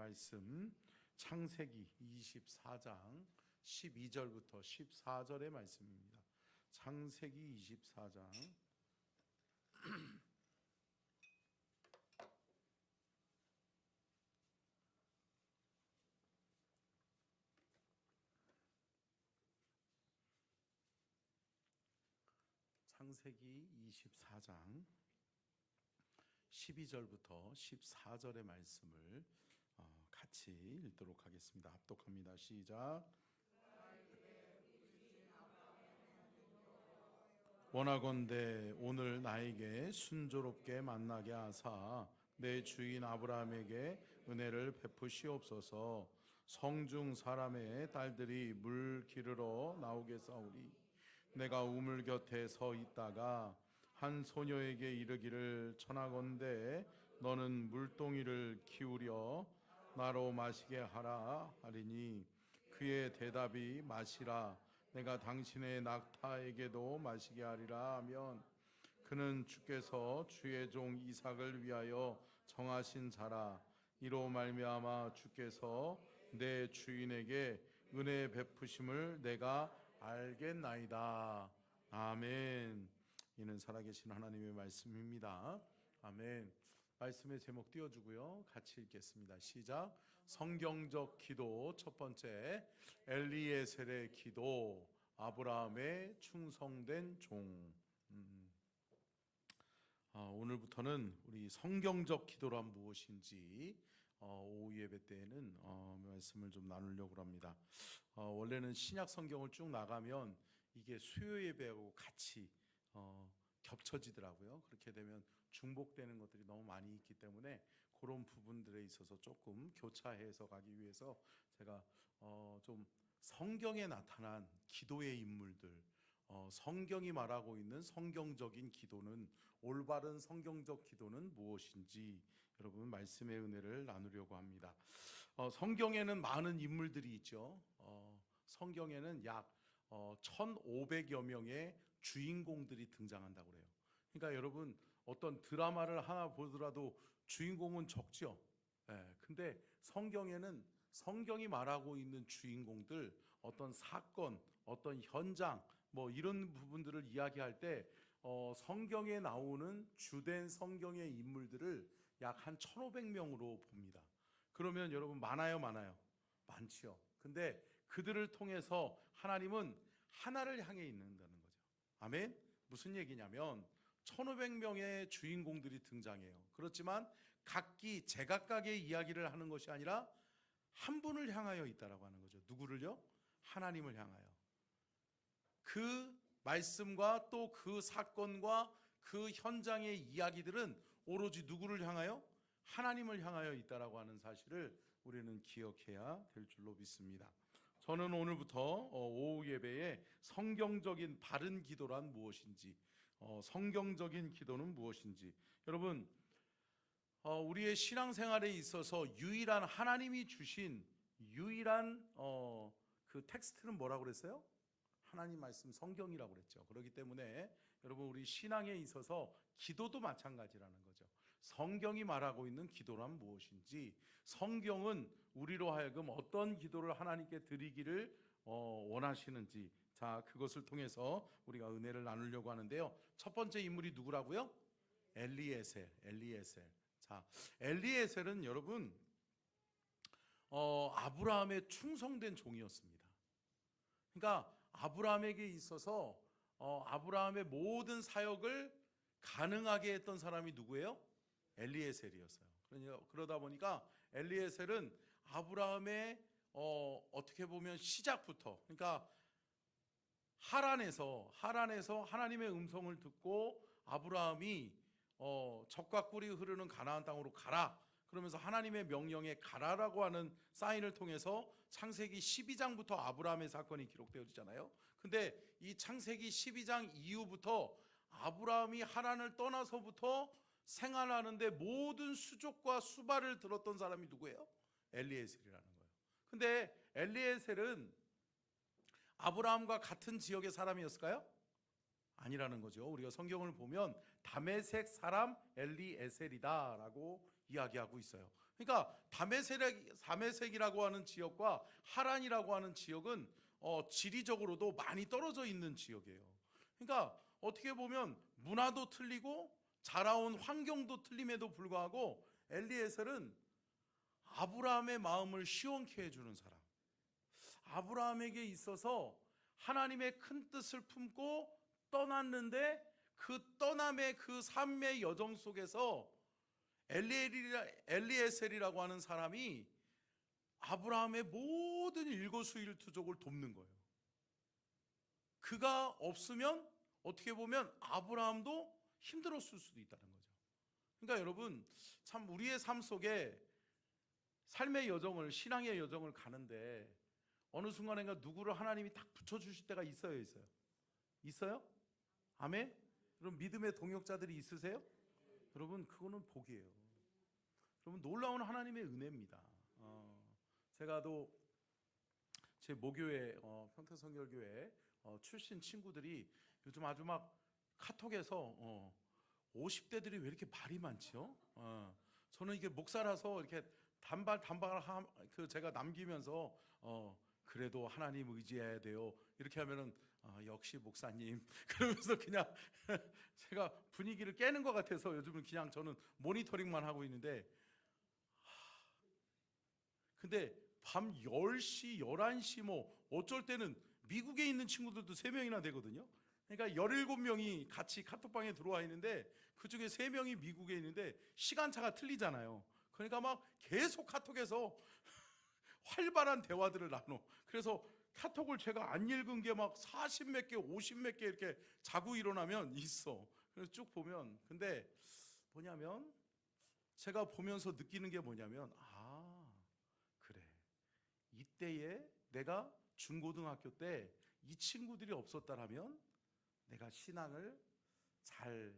말씀 창세기 24장 12절부터 14절의 말씀입니다. 창세기 24장 창세기 24장 12절부터 14절의 말씀을 같이 읽도록 하겠습니다. 합독합니다. 시작. 원하건대 오늘 나에게 순조롭게 만나게 하사 내 주인 아브라함에게 은혜를 베푸시옵소서. 성중 사람의 딸들이 물 기르러 나오게 싸우리. 내가 우물 곁에 서 있다가 한 소녀에게 이르기를 청하건대 너는 물동이를 기울여 나로 마시게 하라 하리니 그의 대답이 마시라 내가 당신의 낙타에게도 마시게 하리라 하면 그는 주께서 주의 종 이삭을 위하여 정하신 자라. 이로 말미암아 주께서 내 주인에게 은혜 베푸심을 내가 알겠나이다. 아멘. 이는 살아계신 하나님의 말씀입니다. 아멘. 말씀의 제목 띄워주고요. 같이 읽겠습니다. 시작. 성경적 기도 첫 번째, 엘리에셀의 기도, 아브라함의 충성된 종. 오늘부터는 우리 성경적 기도란 무엇인지 오후 예배 때에는 말씀을 좀 나누려고 합니다. 원래는 신약 성경을 쭉 나가면 이게 수요 예배하고 같이 겹쳐지더라고요. 그렇게 되면 중복되는 것들이 너무 많이 있기 때문에 그런 부분들에 있어서 조금 교차해서 가기 위해서 제가 좀 성경에 나타난 기도의 인물들, 성경이 말하고 있는 성경적인 기도는, 올바른 성경적 기도는 무엇인지 여러분 말씀의 은혜를 나누려고 합니다. 성경에는 많은 인물들이 있죠. 성경에는 약 1,500여 명의 주인공들이 등장한다고 그래요. 그러니까 여러분 어떤 드라마를 하나 보더라도 주인공은 적죠. 근데 성경에는 성경이 말하고 있는 주인공들, 어떤 사건, 어떤 현장, 뭐 이런 부분들을 이야기할 때 성경에 나오는 주된 성경의 인물들을 약 한 1,500명으로 봅니다. 그러면 여러분 많아요? 많지요. 근데 그들을 통해서 하나님은 하나를 향해 있는다는 거죠. 아멘. 무슨 얘기냐면 1,500명의 주인공들이 등장해요. 그렇지만 각기 제각각의 이야기를 하는 것이 아니라 한 분을 향하여 있다라고 하는 거죠. 누구를요? 하나님을 향하여. 그 말씀과 또 그 사건과 그 현장의 이야기들은 오로지 누구를 향하여? 하나님을 향하여 있다라고 하는 사실을 우리는 기억해야 될 줄로 믿습니다. 저는 오늘부터 오후 예배에 성경적인 바른 기도란 무엇인지, 성경적인 기도는 무엇인지, 여러분 우리의 신앙생활에 있어서 유일한 하나님이 주신 유일한 그 텍스트는 뭐라고 그랬어요? 하나님 말씀 성경이라고 그랬죠. 그렇기 때문에 여러분 우리 신앙에 있어서 기도도 마찬가지라는 거죠. 성경이 말하고 있는 기도란 무엇인지, 성경은 우리로 하여금 어떤 기도를 하나님께 드리기를 원하시는지, 자 그것을 통해서 우리가 은혜를 나누려고 하는데요. 첫 번째 인물이 누구라고요? 엘리에셀. 자, 엘리에셀은 여러분 아브라함의 충성된 종이었습니다. 그러니까 아브라함에게 있어서 아브라함의 모든 사역을 가능하게 했던 사람이 누구예요? 엘리에셀이었어요. 그러다 보니까 엘리에셀은 아브라함의 어떻게 보면 시작부터, 그러니까 하란에서 하나님의 음성을 듣고 아브라함이 젖과 꿀이 흐르는 가나안 땅으로 가라, 그러면서 하나님의 명령에 가라라고 하는 사인을 통해서 창세기 12장부터 아브라함의 사건이 기록되어지잖아요. 근데 이 창세기 12장 이후부터 아브라함이 하란을 떠나서부터 생활하는데 모든 수족과 수발을 들었던 사람이 누구예요? 엘리에셀이라는 거예요. 근데 엘리에셀은 아브라함과 같은 지역의 사람이었을까요? 아니라는 거죠. 우리가 성경을 보면 다메섹 사람 엘리에셀이다 라고 이야기하고 있어요. 그러니까 다메섹이라고 하는 지역과 하란이라고 하는 지역은 지리적으로도 많이 떨어져 있는 지역이에요. 그러니까 어떻게 보면 문화도 틀리고 자라온 환경도 틀림에도 불구하고 엘리에셀은 아브라함의 마음을 시원케 해주는 사람, 아브라함에게 있어서 하나님의 큰 뜻을 품고 떠났는데 그 떠남의 그 삶의 여정 속에서 엘리에셀이라고 하는 사람이 아브라함의 모든 일거수일투족을 돕는 거예요. 그가 없으면 어떻게 보면 아브라함도 힘들었을 수도 있다는 거죠. 그러니까 여러분, 참 우리의 삶 속에 삶의 여정을, 신앙의 여정을 가는데 어느 순간인가 누구를 하나님이 딱 붙여주실 때가 있어요, 있어요? 있어요? 아멘? 여러분, 믿음의 동역자들이 있으세요? 여러분, 그거는 복이에요. 여러분, 놀라운 하나님의 은혜입니다. 제가 또 제 모교회, 평택성결교회 출신 친구들이 요즘 아주 막 카톡에서 50대들이 왜 이렇게 말이 많죠? 저는 이게 목사라서 이렇게 단발 그 제가 남기면서 그래도 하나님 의지해야 돼요. 이렇게 하면은 역시 목사님 그러면서 그냥 제가 분위기를 깨는 것 같아서 요즘은 그냥 저는 모니터링만 하고 있는데, 근데 밤 10시, 11시 뭐 어쩔 때는 미국에 있는 친구들도 3명이나 되거든요. 그러니까 17명이 같이 카톡방에 들어와 있는데 그중에 3명이 미국에 있는데 시간차가 틀리잖아요. 그러니까 막 계속 카톡에서 활발한 대화들을 나눠. 그래서 카톡을 제가 안 읽은 게 막 40몇 개, 50몇 개 이렇게 자고 일어나면 있어. 그래서 쭉 보면, 근데 뭐냐면 제가 보면서 느끼는 게 뭐냐면, 그래, 이때에 내가 중고등학교 때 이 친구들이 없었다라면 내가 신앙을 잘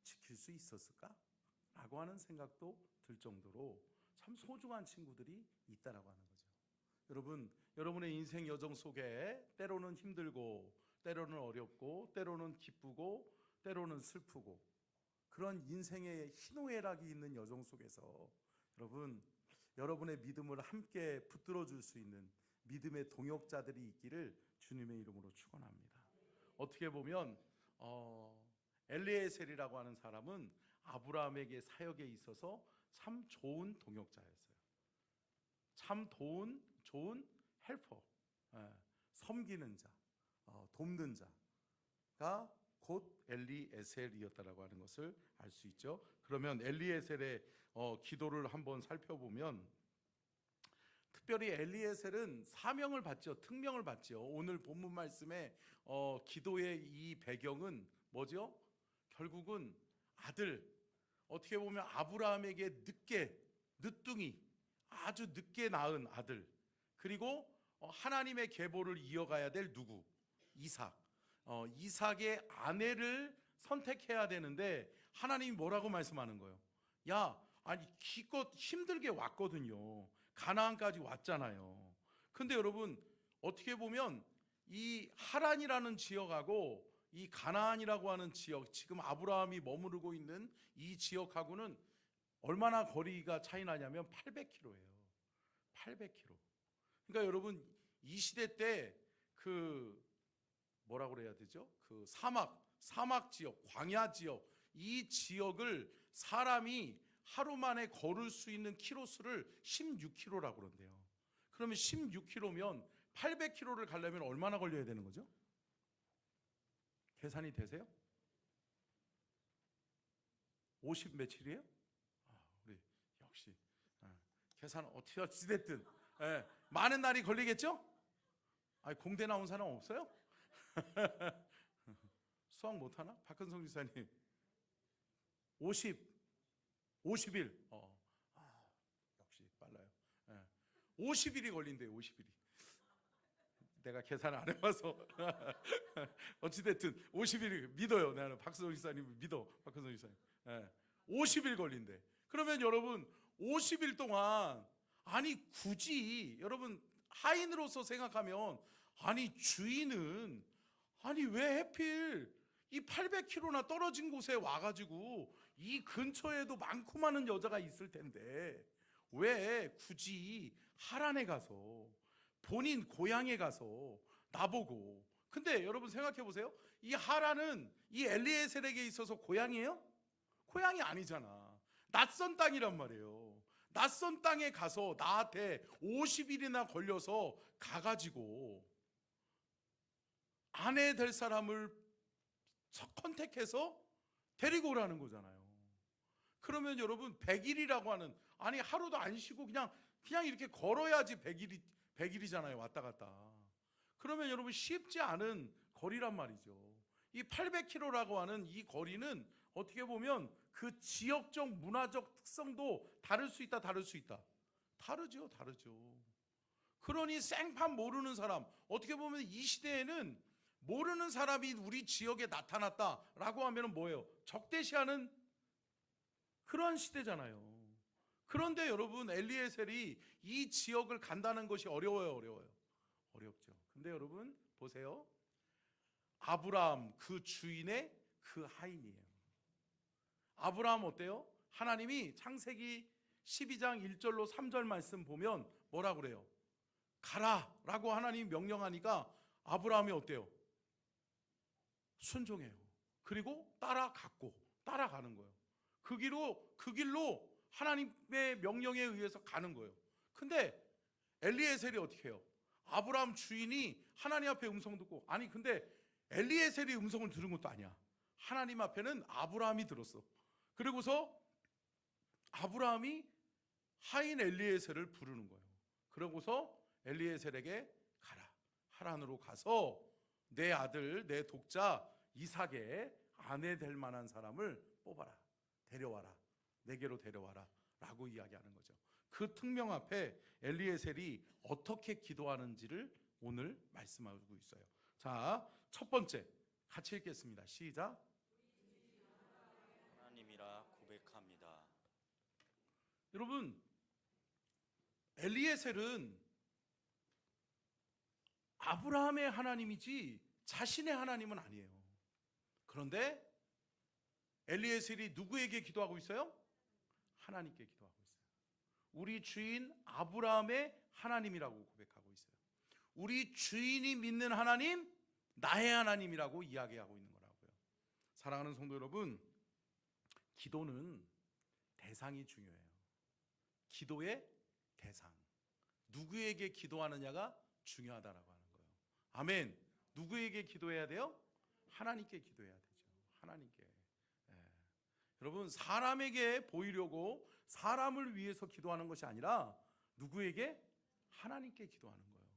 지킬 수 있었을까? 라고 하는 생각도 들 정도로 참 소중한 친구들이 있다라고 하는 거죠. 여러분, 여러분의 인생 여정 속에 때로는 힘들고 때로는 어렵고 때로는 기쁘고 때로는 슬프고 그런 인생의 희노애락이 있는 여정 속에서 여러분의 믿음을 함께 붙들어 줄 수 있는 믿음의 동역자들이 있기를 주님의 이름으로 축원합니다. 어떻게 보면 엘리에셀이라고 하는 사람은 아브라함에게 사역에 있어서 참 좋은 동역자였어요. 참 좋은 헬퍼, 섬기는 자, 돕는 자가 곧 엘리에셀이었다라고 하는 것을 알 수 있죠. 그러면 엘리에셀의 기도를 한번 살펴보면, 특별히 엘리에셀은 사명을 받죠. 특명을 받죠. 오늘 본문 말씀에 기도의 이 배경은 뭐죠? 결국은 아들, 어떻게 보면 아브라함에게 늦둥이, 아주 늦게 낳은 아들, 그리고 하나님의 계보를 이어가야 될 누구? 이삭. 이삭의 아내를 선택해야 되는데 하나님이 뭐라고 말씀하는 거예요? 야, 아니 기껏 힘들게 왔거든요. 가나안까지 왔잖아요. 근데 여러분, 어떻게 보면 이 하란이라는 지역하고 이 가나안이라고 하는 지역, 지금 아브라함이 머무르고 있는 이 지역하고는 얼마나 거리가 차이 나냐면 800km예요. 800km. 그러니까 여러분, 이 시대 때 뭐라고 그래야 되죠? 그 사막 지역, 광야 지역, 이 지역을 사람이 하루 만에 걸을 수 있는 키로수를 16km라고 그런대요. 그러면 16km면 800km를 가려면 얼마나 걸려야 되는 거죠? 계산이 되세요? 50 며칠이에요? 우리 역시 계산 어찌 됐든 많은 날이 걸리겠죠? 공대 나온 사람 없어요? 수학 못하나? 박근성 지사님 50일 역시 빨라요. 50일이 걸린대요. 50일이. 내가 계산 안 해봐서 어찌됐든 50일이 믿어요. 나는 박근성 지사님 믿어. 박근성 지사님 50일 걸린대. 그러면 여러분 50일 동안, 굳이 여러분 하인으로서 생각하면, 주인은 왜 하필 이 800km나 떨어진 곳에 와가지고 이 근처에도 많고 많은 여자가 있을 텐데 왜 굳이 하란에 가서 본인 고향에 가서 나보고, 근데 여러분 생각해 보세요. 이 하란은 이 엘리에셀에게 있어서 고향이에요? 고향이 아니잖아. 낯선 땅이란 말이에요. 낯선 땅에 가서 나한테 50일이나 걸려서 가가지고 아내 될 사람을 컨택해서 데리고 오라는 거잖아요. 그러면 여러분 100일이라고 하는, 아니 하루도 안 쉬고 그냥 이렇게 걸어야지 100일이잖아요. 왔다 갔다. 그러면 여러분 쉽지 않은 거리란 말이죠. 이 800km라고 하는 이 거리는 어떻게 보면 그 지역적 문화적 특성도 다를 수 있다. 다르죠. 그러니 생판 모르는 사람, 어떻게 보면 이 시대에는 모르는 사람이 우리 지역에 나타났다라고 하면 뭐예요? 적대시하는 그러한 시대잖아요. 그런데 여러분 엘리에셀이 이 지역을 간다는 것이 어려워요? 어렵죠. 근데 여러분 보세요. 아브라함 그 주인의 그 하인이에요. 아브라함 어때요? 하나님이 창세기 12장 1절로 3절 말씀 보면 뭐라 그래요? 가라 라고 하나님이 명령하니까 아브라함이 어때요? 순종해요. 그리고 따라가는 거예요. 그 길로 하나님의 명령에 의해서 가는 거예요. 근데 엘리에셀이 어떻게 해요? 아브라함 주인이 하나님 앞에 음성 듣고, 아니 근데 엘리에셀이 음성을 들은 것도 아니야. 하나님 앞에는 아브라함이 들었어. 그리고서 아브라함이 하인 엘리에셀을 부르는 거예요. 그러고서 엘리에셀에게 가라. 하란으로 가서 내 아들, 내 독자 이삭의 아내 될 만한 사람을 뽑아라. 데려와라. 내게로 데려와라. 라고 이야기하는 거죠. 그 특명 앞에 엘리에셀이 어떻게 기도하는지를 오늘 말씀하고 있어요. 자, 첫 번째 같이 읽겠습니다. 시작. 하나님이라 고백합니다. 여러분, 엘리에셀은 아브라함의 하나님이지 자신의 하나님은 아니에요. 그런데 엘리에셀이 누구에게 기도하고 있어요? 하나님께 기도하고 있어요. 우리 주인 아브라함의 하나님이라고 고백하고 있어요. 우리 주인이 믿는 하나님, 나의 하나님이라고 이야기하고 있는 거라고요. 사랑하는 성도 여러분, 기도는 대상이 중요해요. 기도의 대상, 누구에게 기도하느냐가 중요하다라고 하는 거예요. 아멘. 누구에게 기도해야 돼요? 하나님께 기도해야 되죠. 하나님께. 여러분, 사람에게 보이려고 사람을 위해서 기도하는 것이 아니라 누구에게? 하나님께 기도하는 거예요.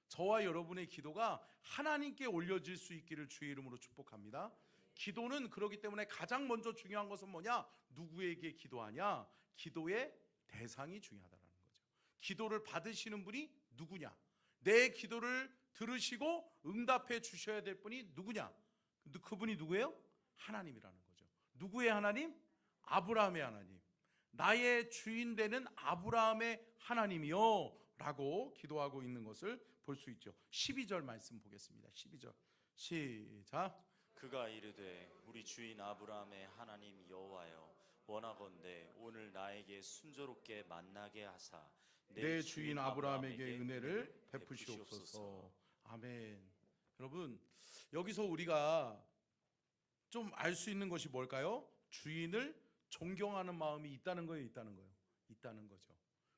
저와 여러분의 기도가 하나님께 올려질 수 있기를 주의 이름으로 축복합니다. 기도는 그렇기 때문에 가장 먼저 중요한 것은 뭐냐? 누구에게 기도하냐? 기도의 대상이 중요하다는 거죠. 기도를 받으시는 분이 누구냐? 내 기도를 들으시고 응답해 주셔야 될 분이 누구냐? 그분이 누구예요? 하나님이라는 거죠. 누구의 하나님? 아브라함의 하나님. 나의 주인 되는 아브라함의 하나님이요 라고 기도하고 있는 것을 볼 수 있죠. 12절 말씀 보겠습니다. 12절 시작. 그가 이르되 우리 주인 아브라함의 하나님 여호와여, 원하건대 오늘 나에게 순조롭게 만나게 하사 내 주인 아브라함에게 은혜를 베푸시옵소서. 아멘. 여러분, 여기서 우리가 좀 알 수 있는 것이 뭘까요? 주인을 존경하는 마음이 있다는 거예요, 있다는 거죠.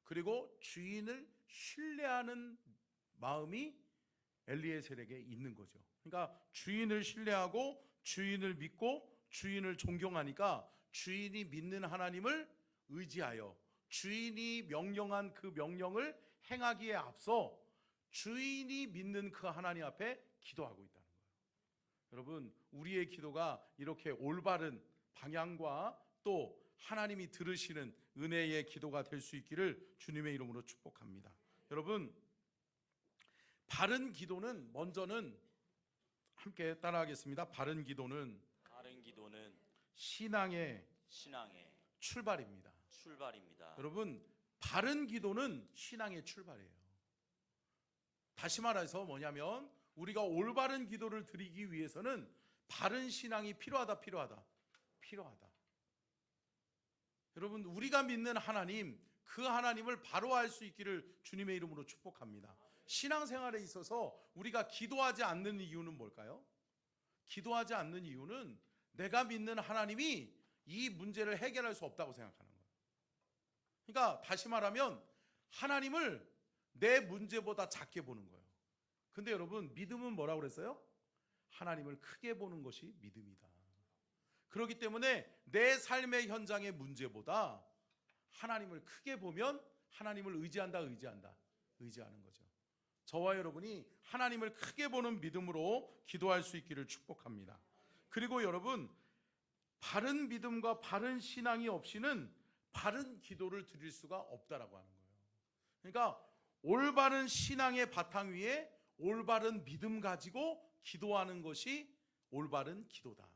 그리고 주인을 신뢰하는 마음이 엘리에셀에게 있는 거죠. 그러니까 주인을 신뢰하고 주인을 믿고 주인을 존경하니까 주인이 믿는 하나님을 의지하여 주인이 명령한 그 명령을 행하기에 앞서 주인이 믿는 그 하나님 앞에 기도하고 있다는 거예요. 여러분, 우리의 기도가 이렇게 올바른 방향과 또 하나님이 들으시는 은혜의 기도가 될 수 있기를 주님의 이름으로 축복합니다. 여러분, 바른 기도는 먼저는 함께 따라하겠습니다. 바른 기도는 신앙의 출발입니다. 여러분, 바른 기도는 신앙의 출발이에요. 다시 말해서 뭐냐면 우리가 올바른 기도를 드리기 위해서는 바른 신앙이 필요하다. 여러분, 우리가 믿는 하나님, 그 하나님을 바로 알 수 있기를 주님의 이름으로 축복합니다. 신앙생활에 있어서 우리가 기도하지 않는 이유는 뭘까요? 기도하지 않는 이유는 내가 믿는 하나님이 이 문제를 해결할 수 없다고 생각하는 거예요. 그러니까 다시 말하면 하나님을 내 문제보다 작게 보는 거예요. 근데 여러분, 믿음은 뭐라고 그랬어요? 하나님을 크게 보는 것이 믿음이다. 그렇기 때문에 내 삶의 현장의 문제보다 하나님을 크게 보면 하나님을 의지하는 거죠. 저와 여러분이 하나님을 크게 보는 믿음으로 기도할 수 있기를 축복합니다. 그리고 여러분, 바른 믿음과 바른 신앙이 없이는 바른 기도를 드릴 수가 없다라고 하는 거예요. 그러니까 올바른 신앙의 바탕 위에 올바른 믿음 가지고 기도하는 것이 올바른 기도다.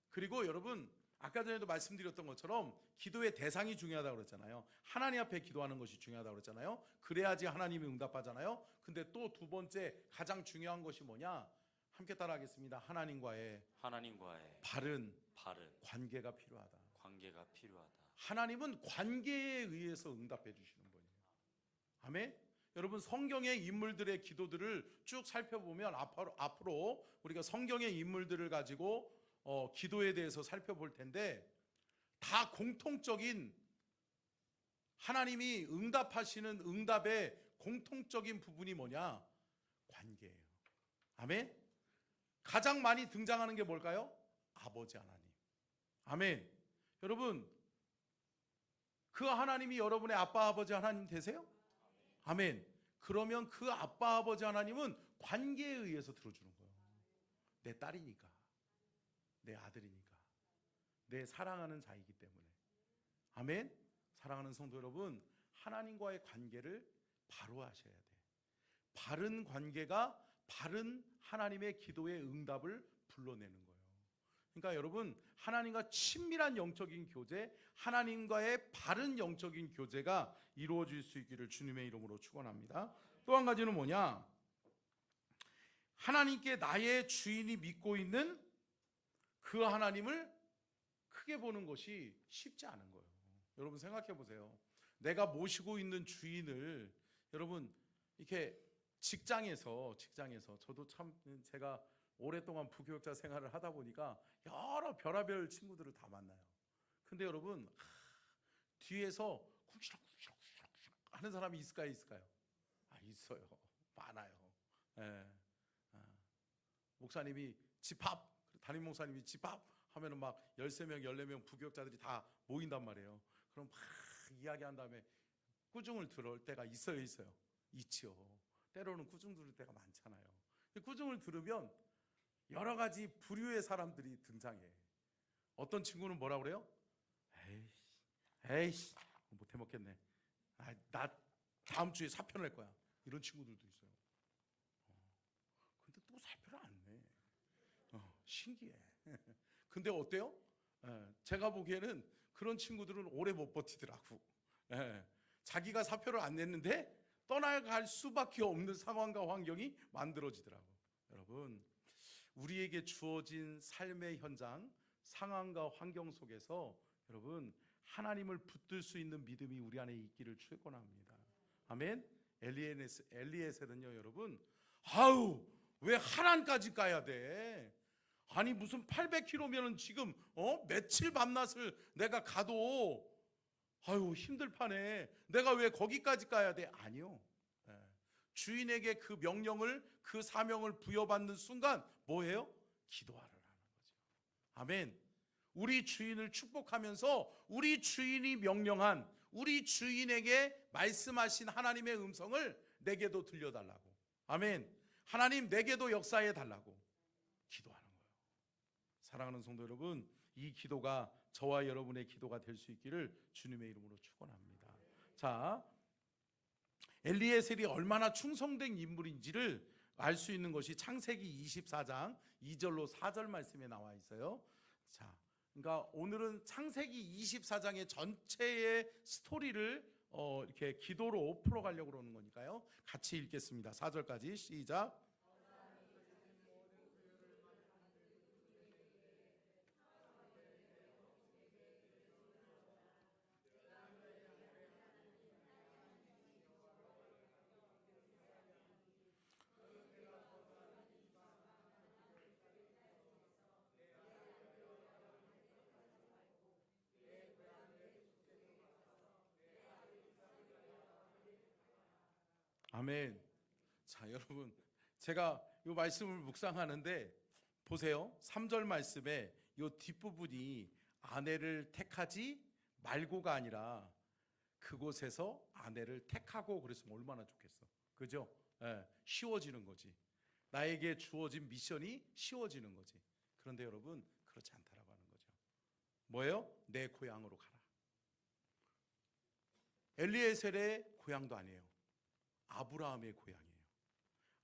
그리고 여러분, 아까 전에도 말씀드렸던 것처럼 기도의 대상이 중요하다고 그랬잖아요. 하나님 앞에 기도하는 것이 중요하다고 그랬잖아요. 그래야지 하나님이 응답하잖아요. 근데 또 두 번째 가장 중요한 것이 뭐냐? 함께 따라하겠습니다. 하나님과의 바른 관계가 필요하다. 하나님은 관계에 의해서 응답해 주시는 분이에요. 아멘. 여러분, 성경의 인물들의 기도들을 쭉 살펴보면 앞으로 우리가 성경의 인물들을 가지고 기도에 대해서 살펴볼 텐데, 다 공통적인 하나님이 응답하시는 응답의 공통적인 부분이 뭐냐? 관계예요. 아멘. 가장 많이 등장하는 게 뭘까요? 아버지 하나님. 아멘. 여러분, 그 하나님이 여러분의 아빠 아버지 하나님 되세요? 아멘. 그러면 그 아빠 아버지 하나님은 관계에 의해서 들어주는 거예요. 내 딸이니까, 내 아들이니까, 내 사랑하는 자이기 때문에. 아멘. 사랑하는 성도 여러분, 하나님과의 관계를 바로 하셔야 돼. 바른 관계가 바른 하나님의 기도의 응답을 불러내는 거예요. 그러니까 여러분, 하나님과 친밀한 영적인 교제, 하나님과의 바른 영적인 교제가 이루어질 수 있기를 주님의 이름으로 축원합니다. 또 한 가지는 뭐냐? 하나님께 나의 주인이 믿고 있는 그 하나님을 크게 보는 것이 쉽지 않은 거예요. 여러분 생각해 보세요. 내가 모시고 있는 주인을, 여러분 이렇게 직장에서 저도 참 제가 오랫동안 부교육자 생활을 하다 보니까 여러 별의별 친구들을 다 만나요. 근데 여러분, 뒤에서 쿵시럭쿵시럭 하는 사람이 있을까요? 있어요. 많아요. 예. 목사님이 집합, 담임 목사님이 집합 하면은 막 13명, 14명 부교육자들이 다 모인단 말이에요. 그럼 막 이야기한 다음에 꾸중을 들을 때가 있어요? 있지요. 때로는 꾸중 들을 때가 많잖아요. 꾸중을 들으면 여러 가지 부류의 사람들이 등장해. 어떤 친구는 뭐라 그래요? 에이씨, 못 해먹겠네. 나 다음 주에 사표 낼 거야. 이런 친구들도 있어요. 근데 또 사표를 안 내. 신기해. 근데 어때요? 제가 보기에는 그런 친구들은 오래 못 버티더라고. 자기가 사표를 안 냈는데 떠나갈 수밖에 없는 상황과 환경이 만들어지더라고. 여러분, 우리에게 주어진 삶의 현장, 상황과 환경 속에서 여러분, 하나님을 붙들 수 있는 믿음이 우리 안에 있기를 축원합니다. 아멘. 엘리에셀은요, 여러분, 왜 하란까지 가야 돼? 아니 무슨 800km면은 지금 며칠 밤낮을 내가 가도 힘들 판에 내가 왜 거기까지 가야 돼? 아니요. 주인에게 그 명령을, 그 사명을 부여받는 순간 뭐예요? 기도하라는 거죠. 아멘. 우리 주인을 축복하면서 우리 주인이 명령한, 우리 주인에게 말씀하신 하나님의 음성을 내게도 들려달라고. 아멘. 하나님 내게도 역사해 달라고 기도하는 거예요. 사랑하는 성도 여러분, 이 기도가 저와 여러분의 기도가 될 수 있기를 주님의 이름으로 축원합니다. 자, 엘리에셀이 얼마나 충성된 인물인지를 알 수 있는 것이 창세기 24장 2절로 4절 말씀에 나와 있어요. 자, 그러니까 오늘은 창세기 24장의 전체의 스토리를 이렇게 기도로 풀어가려고 그러는 거니까요. 같이 읽겠습니다. 4절까지 시작. 아멘. 자, 여러분, 제가 이 말씀을 묵상하는데 보세요. 3절 말씀에 이 뒷부분이 아내를 택하지 말고가 아니라 그곳에서 아내를 택하고 그랬으면 얼마나 좋겠어. 그죠? 예, 쉬워지는 거지. 나에게 주어진 미션이 쉬워지는 거지. 그런데 여러분, 그렇지 않다라고 하는 거죠. 뭐예요? 내 고향으로 가라. 엘리에셀의 고향도 아니에요. 아브라함의 고향이에요.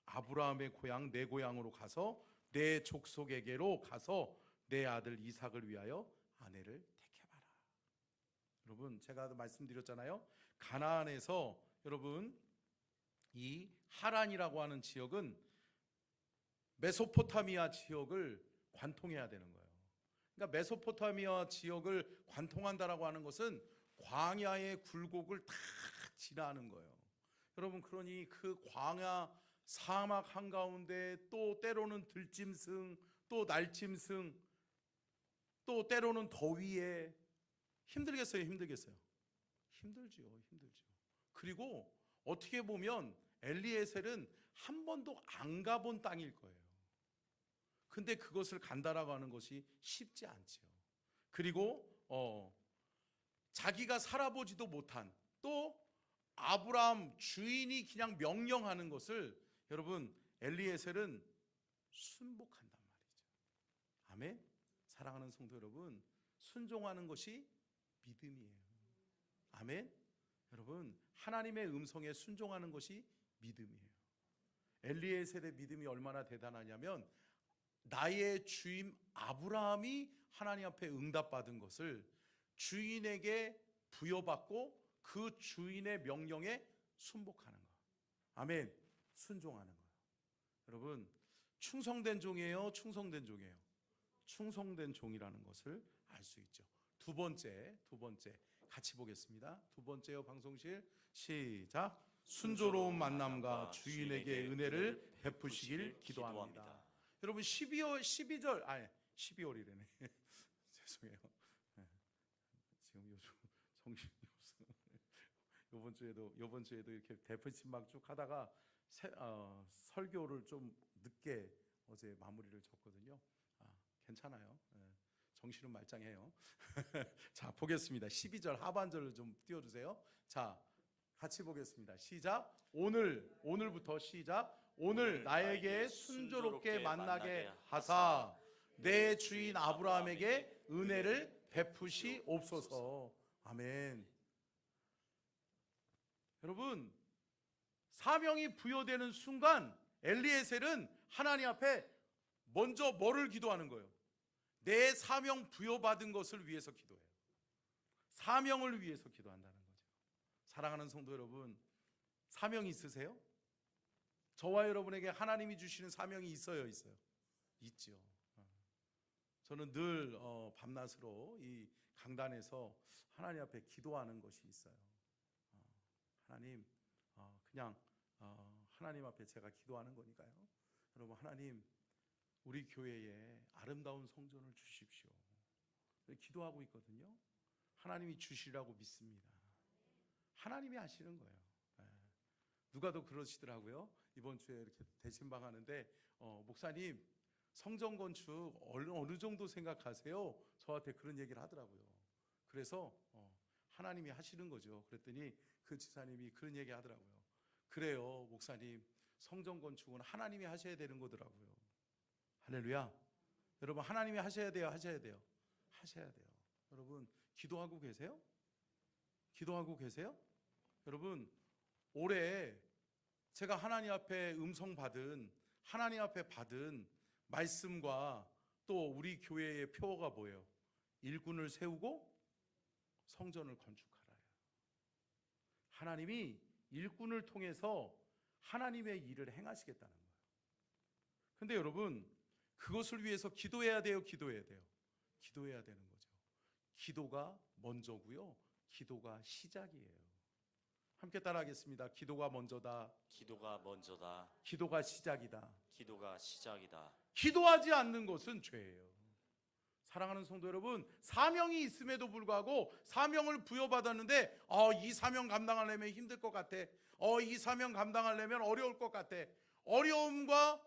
아브라함의 고향, 내 고향으로 가서 내 족속에게로 가서 내 아들 이삭을 위하여 아내를 택해봐라. 여러분, 제가 말씀드렸잖아요. 가나안에서 여러분 이 하란이라고 하는 지역은 메소포타미아 지역을 관통해야 되는 거예요. 그러니까 메소포타미아 지역을 관통한다라고 하는 것은 광야의 굴곡을 다 지나는 거예요. 여러분, 그러니 그 광야 사막 한가운데 또 때로는 들짐승, 또 날짐승, 또 때로는 더위에 힘들겠어요? 힘들겠어요? 힘들죠. 그리고 어떻게 보면 엘리에셀은 한 번도 안 가본 땅일 거예요. 근데 그것을 간다라고 하는 것이 쉽지 않죠. 그리고 자기가 살아보지도 못한, 또 아브라함 주인이 그냥 명령하는 것을 여러분 엘리에셀은 순복한단 말이죠. 아멘. 사랑하는 성도 여러분, 순종하는 것이 믿음이에요. 아멘. 여러분, 하나님의 음성에 순종하는 것이 믿음이에요. 엘리에셀의 믿음이 얼마나 대단하냐면 나의 주인 아브라함이 하나님 앞에 응답받은 것을 주인에게 부여받고 그 주인의 명령에 순복하는 것. 아멘. 순종하는 거예요. 여러분, 충성된 종이에요? 충성된 종이에요? 충성된 종이라는 것을 알 수 있죠. 두 번째 같이 보겠습니다. 두 번째요, 방송실 시작. 순조로운 만남과 주인에게 은혜를 베푸시길 기도합니다. 여러분 12절 아니 12월이래네. 죄송해요. 지금 요즘 정신이 없어. 요번 주에도 이렇게 대표팀 막 쭉 하다가 설교를 좀 늦게 어제 마무리를 졌거든요. 괜찮아요. 정신은 말짱해요. 자, 보겠습니다. 12절 하반절을 좀 띄워주세요. 자, 같이 보겠습니다. 시작. 오늘부터 시작. 오늘 나에게 순조롭게 만나게 하사 내 주인 아브라함에게 은혜를 베푸시옵소서. 아멘. 여러분, 사명이 부여되는 순간 엘리에셀은 하나님 앞에 먼저 뭐를 기도하는 거예요? 내 사명 부여받은 것을 위해서 기도해요. 사명을 위해서 기도한다는 거죠. 사랑하는 성도 여러분, 사명 있으세요? 저와 여러분에게 하나님이 주시는 사명이 있어요? 있죠. 저는 늘 밤낮으로 이 강단에서 하나님 앞에 기도하는 것이 있어요. 하나님, 그냥 하나님 앞에 제가 기도하는 거니까요. 여러분, 하나님, 우리 교회에 아름다운 성전을 주십시오. 기도하고 있거든요. 하나님이 주시라고 믿습니다. 하나님이 하시는 거예요. 누가 더 그러시더라고요. 이번 주에 이렇게 대신방 하는데 목사님, 성전 건축 어느 정도 생각하세요? 저한테 그런 얘기를 하더라고요. 그래서 하나님이 하시는 거죠. 그랬더니 그 지사님이 그런 얘기 하더라고요. 그래요, 목사님, 성전 건축은 하나님이 하셔야 되는 거더라고요. 할렐루야. 여러분, 하나님이 하셔야 돼요? 하셔야 돼요? 하셔야 돼요. 여러분, 기도하고 계세요? 기도하고 계세요? 여러분, 올해 제가 하나님 앞에 하나님 앞에 받은 말씀과 또 우리 교회의 표어가 뭐예요? 일꾼을 세우고 성전을 건축하라요. 하나님이 일꾼을 통해서 하나님의 일을 행하시겠다는 거예요. 근데 여러분, 그것을 위해서 기도해야 돼요? 기도해야 돼요? 기도해야 되는 거죠. 기도가 먼저고요. 기도가 시작이에요. 함께 따라하겠습니다. 기도가 먼저다. 기도가 먼저다. 기도가 시작이다. 기도가 시작이다. 기도하지 않는 것은 죄예요. 사랑하는 성도 여러분, 사명이 있음에도 불구하고 사명을 부여받았는데 이 사명 감당하려면 힘들 것 같아. 이 사명 감당하려면 어려울 것 같아. 어려움과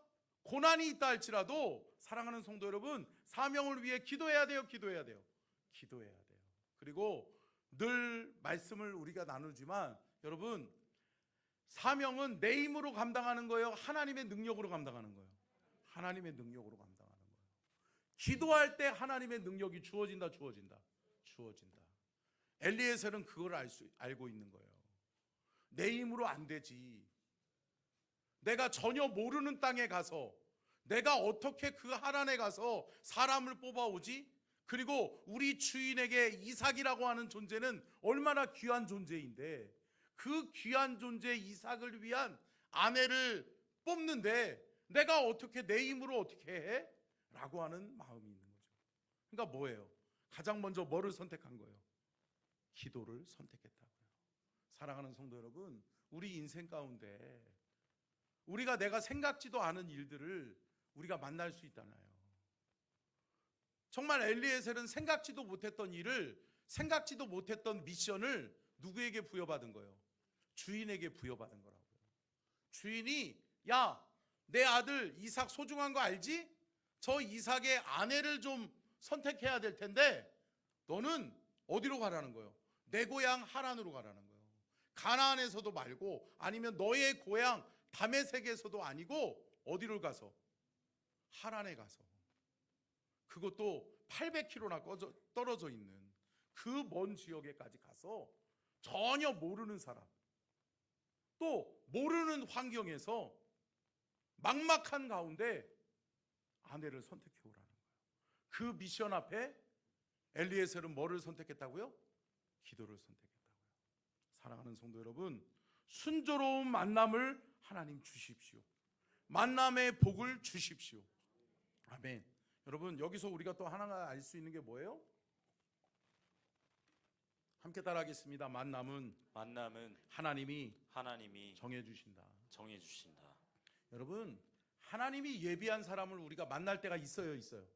고난이 있다 할지라도 사랑하는 성도 여러분, 사명을 위해 기도해야 돼요. 기도해야 돼요. 기도해야 돼요. 그리고 늘 말씀을 우리가 나누지만 여러분, 사명은 내 힘으로 감당하는 거예요? 하나님의 능력으로 감당하는 거예요? 하나님의 능력으로 감당하는 거예요. 기도할 때 하나님의 능력이 주어진다. 엘리에셀은 그걸 알고 있는 거예요. 내 힘으로 안 되지. 내가 전혀 모르는 땅에 가서 내가 어떻게 그 하란에 가서 사람을 뽑아오지? 그리고 우리 주인에게 이삭이라고 하는 존재는 얼마나 귀한 존재인데 그 귀한 존재 이삭을 위한 아내를 뽑는데 내가 어떻게 내 힘으로 어떻게 해? 라고 하는 마음이 있는 거죠. 그러니까 뭐예요? 가장 먼저 뭐를 선택한 거예요? 기도를 선택했다고요. 사랑하는 성도 여러분, 우리 인생 가운데 우리가 내가 생각지도 않은 일들을 우리가 만날 수 있잖아요. 정말 엘리에셀은 생각지도 못했던 일을, 생각지도 못했던 미션을 누구에게 부여받은 거예요? 주인에게 부여받은 거라고요. 주인이 야, 내 아들 이삭 소중한 거 알지? 저 이삭의 아내를 좀 선택해야 될 텐데 너는 어디로 가라는 거예요? 내 고향 하란으로 가라는 거예요. 가나안에서도 말고 아니면 너의 고향 다메섹에서도 아니고 어디로 가서? 하란에 가서. 그것도 800km나 떨어져 있는 그 먼 지역에까지 가서 전혀 모르는 사람, 또 모르는 환경에서 막막한 가운데 아내를 선택해 오라는 거예요. 그 미션 앞에 엘리에셀은 뭐를 선택했다고요? 기도를 선택했다고요. 사랑하는 성도 여러분, 순조로운 만남을 하나님 주십시오. 만남의 복을 주십시오. 아멘. 여러분, 여기서 우리가 또 하나가 알 수 있는 게 뭐예요? 함께 따라하겠습니다. 만남은 하나님이 정해 주신다. 여러분, 하나님이 예비한 사람을 우리가 만날 때가 있어요? 있죠.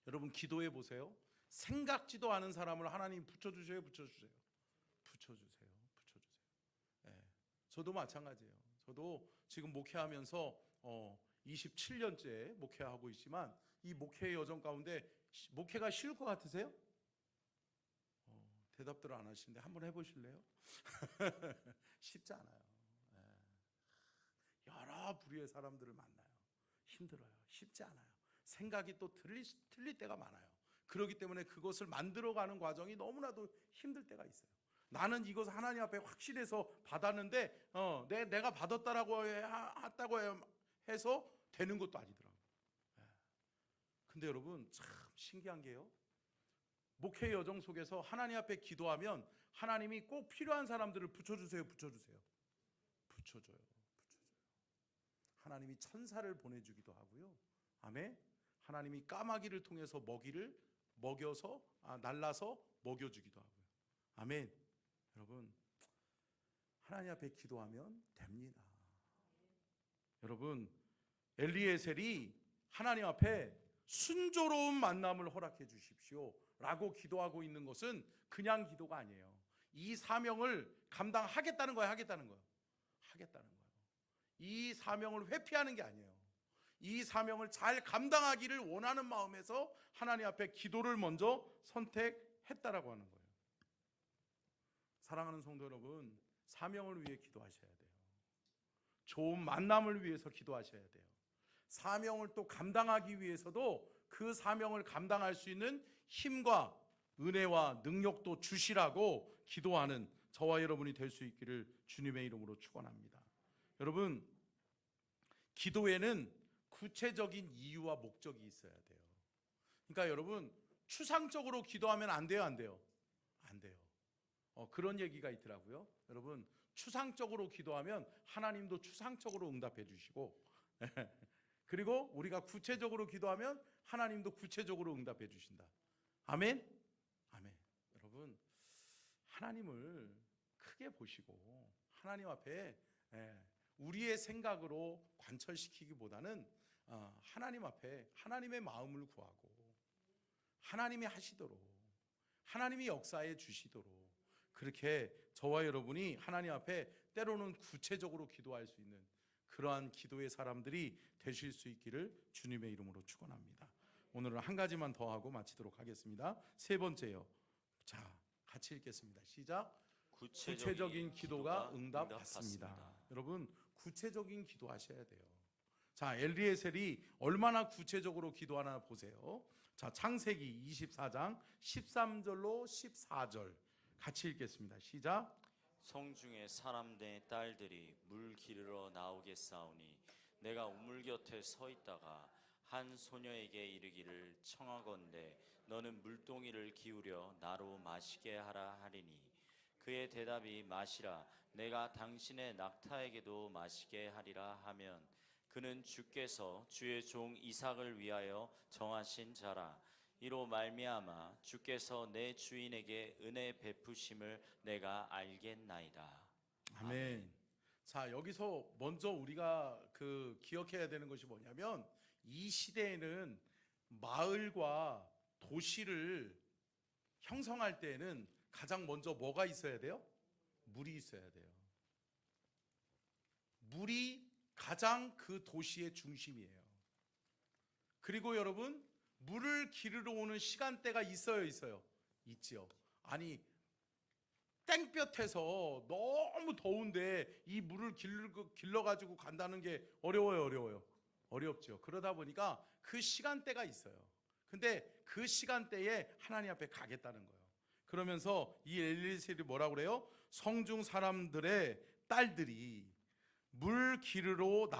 여러분, 기도해 보세요. 생각지도 않은 사람을 하나님 붙여주세요. 네, 저도 마찬가지예요. 저도 지금 목회하면서 27년째 목회하고 있지만 이 목회의 여정 가운데 목회가 쉬울 것 같으세요? 대답들을 안 하시는데 한번 해보실래요? 쉽지 않아요. 여러 부류의 사람들을 만나요. 힘들어요. 쉽지 않아요. 생각이 또 틀릴 때가 많아요. 그렇기 때문에 그것을 만들어가는 과정이 너무나도 힘들 때가 있어요. 나는 이것을 하나님 앞에 확실해서 받았는데 내가 받았다라고 했다고 해서 되는 것도 아니더라고요. 근데 여러분, 참 신기한 게요, 목회 여정 속에서 하나님 앞에 기도하면 하나님이 꼭 필요한 사람들을 붙여줘요. 하나님이 천사를 보내주기도 하고요. 아멘. 하나님이 까마귀를 통해서 날라서 먹여주기도 하고요. 아멘. 여러분, 하나님 앞에 기도하면 됩니다. 여러분, 엘리에셀이 하나님 앞에 순조로운 만남을 허락해 주십시오 라고 기도하고 있는 것은 그냥 기도가 아니에요. 이 사명을 감당하겠다는 거예요. 하겠다는 거예요. 이 사명을 회피하는 게 아니에요. 이 사명을 잘 감당하기를 원하는 마음에서 하나님 앞에 기도를 먼저 선택했다라고 하는 거예요. 사랑하는 성도 여러분, 사명을 위해 기도하셔야 돼요. 좋은 만남을 위해서 기도하셔야 돼요. 사명을 또 감당하기 위해서도 그 사명을 감당할 수 있는 힘과 은혜와 능력도 주시라고 기도하는 저와 여러분이 될 수 있기를 주님의 이름으로 축원합니다. 여러분, 기도에는 구체적인 이유와 목적이 있어야 돼요. 그러니까 여러분, 추상적으로 기도하면 안 돼요? 안 돼요? 그런 얘기가 있더라고요. 여러분, 추상적으로 기도하면 하나님도 추상적으로 응답해 주시고 그리고 우리가 구체적으로 기도하면 하나님도 구체적으로 응답해 주신다. 아멘? 여러분, 하나님을 크게 보시고 하나님 앞에 우리의 생각으로 관철시키기보다는 하나님 앞에 하나님의 마음을 구하고 하나님이 하시도록, 하나님이 역사해 주시도록, 그렇게 저와 여러분이 하나님 앞에 때로는 구체적으로 기도할 수 있는 그러한 기도의 사람들이 되실 수 있기를 주님의 이름으로 축원합니다. 오늘은 한 가지만 더 하고 마치도록 하겠습니다. 세 번째요. 자, 같이 읽겠습니다. 시작. 구체적인 기도가 응답받습니다. 여러분, 구체적인 기도하셔야 돼요. 자, 엘리에셀이 얼마나 구체적으로 기도하나 보세요. 자, 창세기 24장 13절로 14절 같이 읽겠습니다. 시작. 성중에 사람된 딸들이 물 기르러 나오겠사오니 내가 우물 곁에 서 있다가 한 소녀에게 이르기를 청하건대 너는 물동이를 기울여 나로 마시게 하라 하리니 그의 대답이 마시라 내가 당신의 낙타에게도 마시게 하리라 하면 그는 주께서 주의 종 이삭을 위하여 정하신 자라 이로 말미암아 주께서 내 주인에게 은혜 베푸심을 내가 알겠나이다. 아멘. 자, 여기서 먼저 우리가 기억해야 되는 것이 뭐냐면 이 시대에는 마을과 도시를 형성할 때에는 가장 먼저 뭐가 있어야 돼요? 물이 있어야 돼요. 물이 가장 그 도시의 중심이에요. 그리고 여러분, 물을 기르러 오는 시간대가 있어요, 있어요? 있지요. 아니, 땡볕에서 너무 더운데 이 물을 길러가지고 간다는 게 어려워요, 어려워요? 어렵죠. 그러다 보니까 그 시간대가 있어요. 근데 그 시간대에 하나님 앞에 가겠다는 거예요. 그러면서 이 엘리에셀이 뭐라고 그래요? 성중 사람들의 딸들이 물 기르러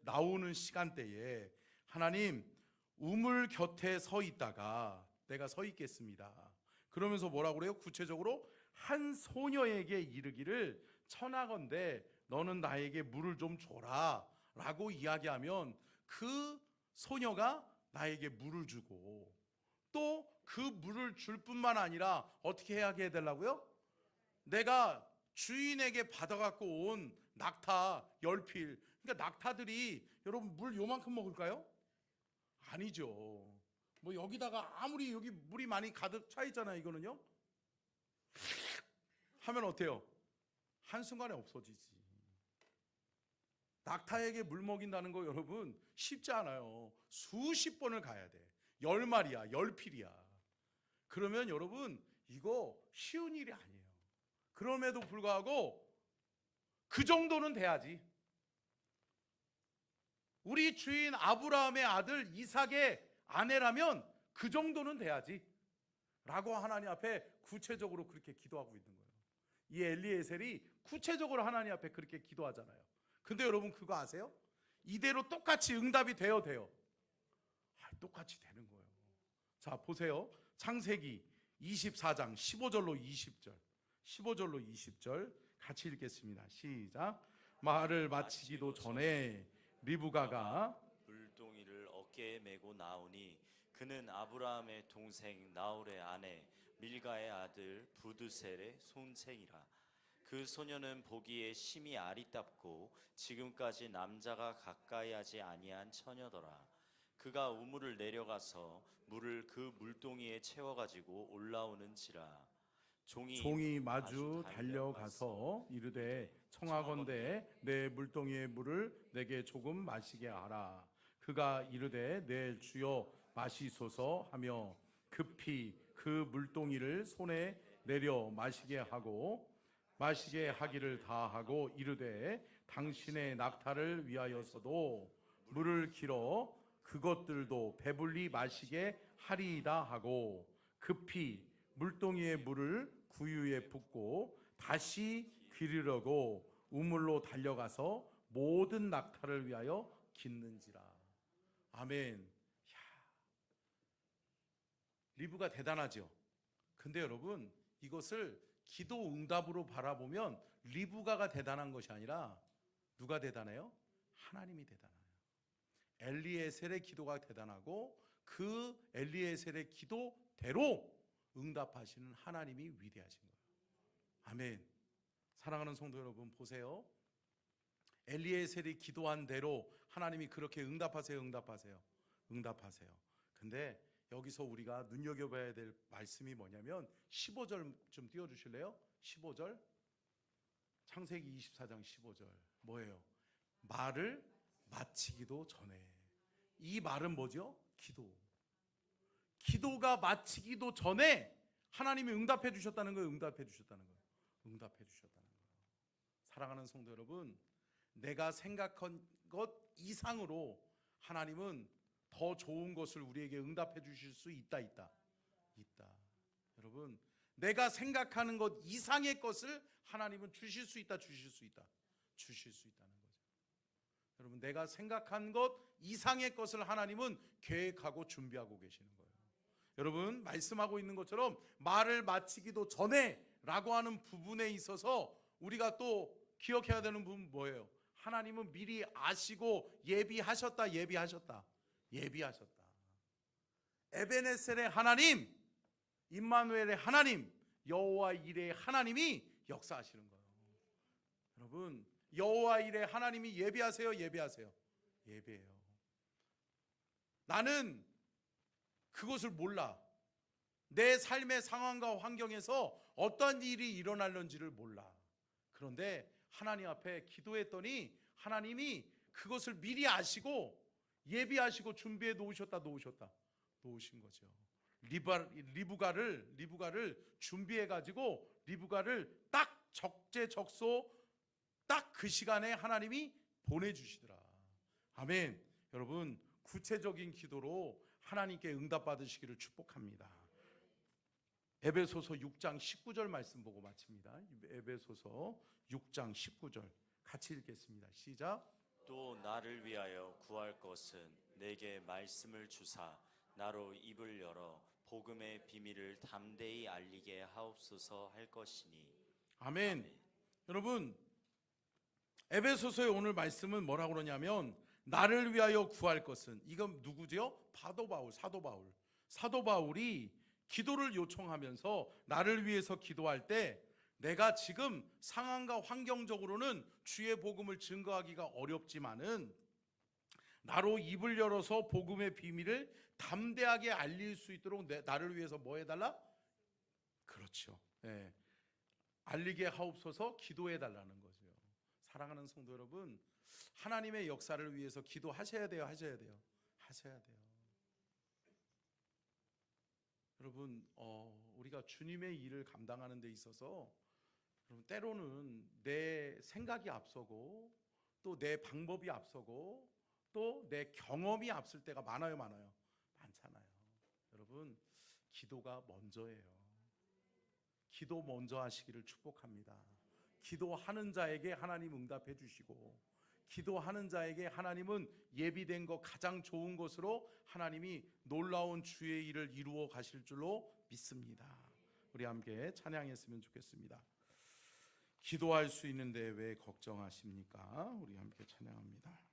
나오는 시간대에 하나님 우물 곁에 서 있다가 내가 서 있겠습니다. 그러면서 뭐라고 그래요? 구체적으로 한 소녀에게 이르기를 청하건대 너는 나에게 물을 좀 줘라 라고 이야기하면 그 소녀가 나에게 물을 주고 또 그 물을 줄 뿐만 아니라 어떻게 하게 해달라고요? 내가 주인에게 받아갖고 온 낙타 10필, 그러니까 낙타들이 여러분 물 요만큼 먹을까요? 아니죠. 뭐 여기다가 아무리 여기 물이 많이 가득 차 있잖아요. 이거는요 하면 어때요? 한순간에 없어지지. 낙타에게 물 먹인다는 거 여러분 쉽지 않아요. 수십 번을 가야 돼. 10마리야 10필이야. 그러면 여러분 이거 쉬운 일이 아니에요. 그럼에도 불구하고 그 정도는 돼야지. 우리 주인 아브라함의 아들 이삭의 아내라면 그 정도는 돼야지 라고 하나님 앞에 구체적으로 그렇게 기도하고 있는 거예요. 이 엘리에셀이 구체적으로 하나님 앞에 그렇게 기도하잖아요. 근데 여러분 그거 아세요? 이대로 똑같이 응답이 돼요? 똑같이 되는 거예요. 자, 보세요. 창세기 24장 15절로 20절 15절로 20절 같이 읽겠습니다. 시작. 말을 마치기도 전에 리브가가 물동이를 어깨에 메고 나오니 그는 아브라함의 동생 나홀의 아내 밀가의 아들 부드셀의 손생이라. 그 소녀는 보기에 심히 아리답고 지금까지 남자가 가까이 하지 아니한 처녀더라. 그가 우물을 내려가서 물을 그 물동이에 채워가지고 올라오는지라. 종이 마주 달려가서 이르되 청하건대 내 물동이의 물을 내게 조금 마시게 하라. 그가 이르되 내 주여 마시소서 하며 급히 그 물동이를 손에 내려 마시게 하기를 다하고 이르되 당신의 낙타를 위하여서도 물을 길어 그것들도 배불리 마시게 하리이다 하고 급히 물동이의 물을 구유에 붓고 다시 기르려고 우물로 달려가서 모든 낙타를 위하여 깃는지라. 아멘. 리브가 대단하죠. 근데 여러분 이것을 기도 응답으로 바라보면 리브가가 대단한 것이 아니라 누가 대단해요? 하나님이 대단해요. 엘리에셀의 기도가 대단하고 그 엘리에셀의 기도대로 응답하시는 하나님이 위대하신 거예요. 아멘. 사랑하는 성도 여러분 보세요. 엘리에셀이 기도한 대로 하나님이 그렇게 응답하세요, 응답하세요, 응답하세요. 근데 여기서 우리가 눈여겨봐야 될 말씀이 뭐냐면 15절 좀 띄워주실래요? 15절, 창세기 24장 15절 뭐예요? 말을 마치기도 전에. 이 말은 뭐죠? 기도가 마치기도 전에 하나님이 응답해 주셨다는 거예요. 응답해 주셨다는 거예요. 응답해 주셨다는 거예요. 사랑하는 성도 여러분, 내가 생각한 것 이상으로 하나님은 더 좋은 것을 우리에게 응답해 주실 수 있다. 여러분, 내가 생각하는 것 이상의 것을 하나님은 주실 수 있다는 거죠. 여러분, 내가 생각한 것 이상의 것을 하나님은 계획하고 준비하고 계시는 거예요. 여러분, 말씀하고 있는 것처럼 말을 마치기도 전에 라고 하는 부분에 있어서 우리가 또 기억해야 되는 부분은 뭐예요? 하나님은 미리 아시고 예비하셨다. 에베네셀의 하나님, 임마누엘의 하나님, 여호와 이레의 하나님이 역사하시는 거예요. 여러분, 여호와 이레 하나님이 예비하세요. 예배해요. 나는 그것을 몰라. 내 삶의 상황과 환경에서 어떤 일이 일어날는지를 몰라. 그런데 하나님 앞에 기도했더니 하나님이 그것을 미리 아시고 예비하시고 준비해 놓으신 거죠. 리브가를 준비해 가지고 리브가를 딱 적재적소 딱 그 시간에 하나님이 보내주시더라. 아멘. 여러분, 구체적인 기도로 하나님께 응답받으시기를 축복합니다. 에베소서 6장 19절 말씀 보고 마칩니다. 에베소서 6장 19절 같이 읽겠습니다. 시작. 또 나를 위하여 구할 것은 내게 말씀을 주사 나로 입을 열어 복음의 비밀을 담대히 알리게 하옵소서 할 것이니. 아멘. 여러분, 에베소서의 오늘 말씀은 뭐라고 그러냐면 나를 위하여 구할 것은, 이건 누구죠? 사도 바울이 기도를 요청하면서 나를 위해서 기도할 때 내가 지금 상황과 환경적으로는 주의 복음을 증거하기가 어렵지만은 나로 입을 열어서 복음의 비밀을 담대하게 알릴 수 있도록 나를 위해서 뭐 해달라? 그렇죠. 네. 알리게 하옵소서, 기도해 달라는 거죠. 사랑하는 성도 여러분, 하나님의 역사를 위해서 기도하셔야 돼요. 여러분, 우리가 주님의 일을 감당하는 데 있어서 여러분, 때로는 내 생각이 앞서고 또 내 방법이 앞서고 또 내 경험이 앞설 때가 많잖아요. 여러분, 기도가 먼저예요. 기도 먼저 하시기를 축복합니다. 기도하는 자에게 하나님 응답해 주시고, 기도하는 자에게 하나님은 예비된 것, 가장 좋은 것으로 하나님이 놀라운 주의 일을 이루어 가실 줄로 믿습니다. 우리 함께 찬양했으면 좋겠습니다. 기도할 수 있는데 왜 걱정하십니까? 우리 함께 찬양합니다.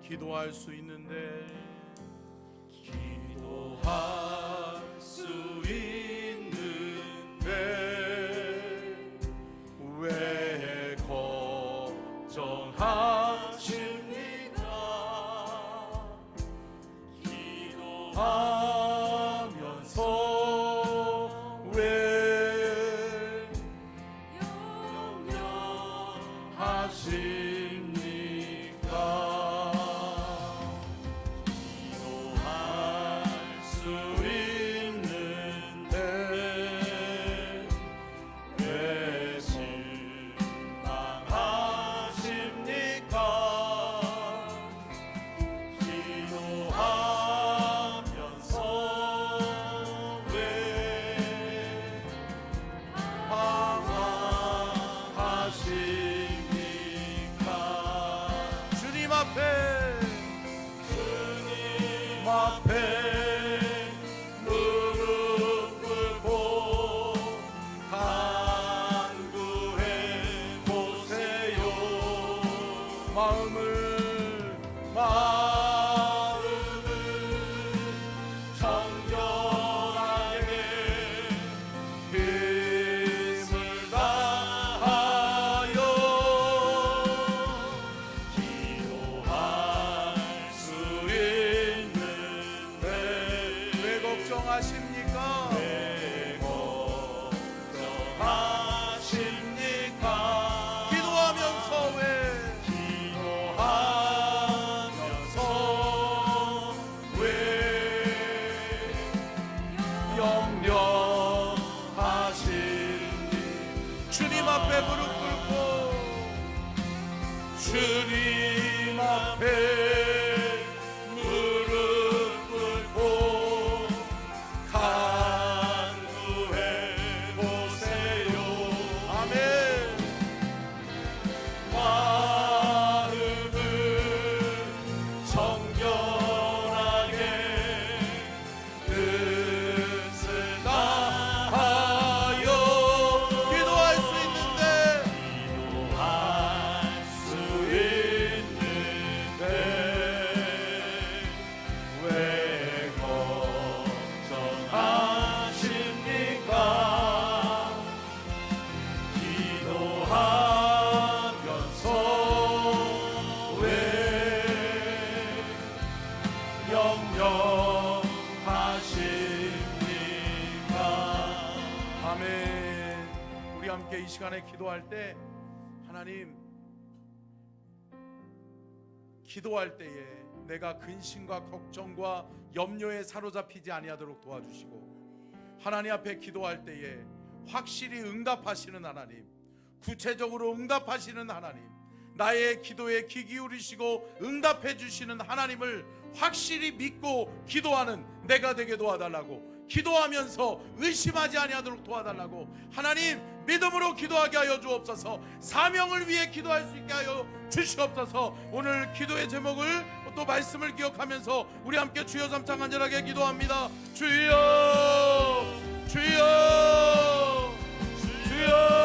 기도할 수 있는데 왜 걱정하십니까? 기도하면서 왜 염려하십니까? 주님 앞에 정결하게 힘을 다하여 기도할 수 있는데 왜 걱정하십니까? 기도하면서 왜 영영하시니 주님 앞에 무릎 꿇고 주님 앞에 무릎 꿇고 간구해 보세요. 아멘. 마음을 정결하게 뜻을 다하여 기도할 수 있는데 왜 걱정하십니까? 기도하면서 왜 영영하십니까? 아멘. 우리 함께 이 시간에 기도할 때 하나님, 기도할 때에 내가 근심과 걱정과 염려에 사로잡히지 아니하도록 도와주시고, 하나님 앞에 기도할 때에 확실히 응답하시는 하나님, 구체적으로 응답하시는 하나님, 나의 기도에 귀 기울이시고 응답해 주시는 하나님을 확실히 믿고 기도하는 내가 되게 도와달라고, 기도하면서 의심하지 아니하도록 도와달라고, 하나님 믿음으로 기도하게 하여 주옵소서. 사명을 위해 기도할 수 있게 하여 주시옵소서. 오늘 기도의 제목을 또 말씀을 기억하면서 우리 함께 주여 삼창 간절하게 기도합니다. 주여 주여 주여